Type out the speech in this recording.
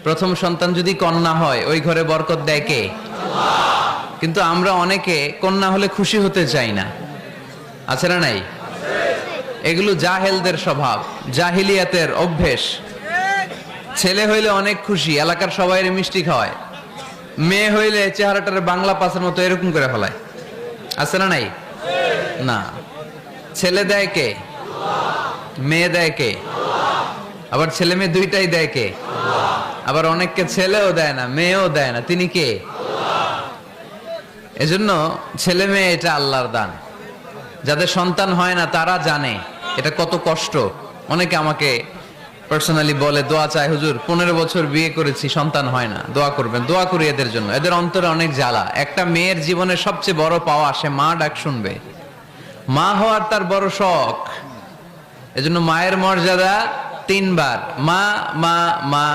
প্রথম সন্তান যদি কন্যা হয় ওই ঘরে বরকত দেয় কে? কিন্তু আমরা অনেকে কন্যা হলে খুশি হতে চাই না, আছে না নাই? এগুলো জাহেলদের স্বভাব, জাহিলিয়াতের অভ্যেস। ছেলে হইলে অনেক খুশি, এলাকার সবাই মিষ্টি খাওয়ায়। মেয়ে হইলে চেহারাটার বাংলা পাসের মতো এরকম করে ফেলায়, আছে না নাই? না, ছেলে দেয় কে? মেয়ে দেয় কে? আবার ছেলে মেয়ে দুইটাই দেয় কে? আবার অনেককে ছেলেও দেয় না, মেয়েও দেয় না, তিনি কে? এজন্য ছেলে মেয়ে এটা আল্লাহর দান। যাদের সন্তান হয় না তারা জানে এটা কত কষ্ট। অনেকে আমাকে পার্সোনালি বলে, দোয়া চায় হুজুর, 15 বছর বিয়ে করেছি, সন্তান হয় না, দোয়া করবেন। দোয়া করি এদের জন্য, এদের অন্তরে অনেক জ্বালা। একটা মেয়ের জীবনের সবচেয়ে বড় পাওয়া, সে মা ডাক শুনবে। মা হওয়ার তার বড় শখ। এজন্য মায়ের মর্যাদা 3 বার, মা মা মা।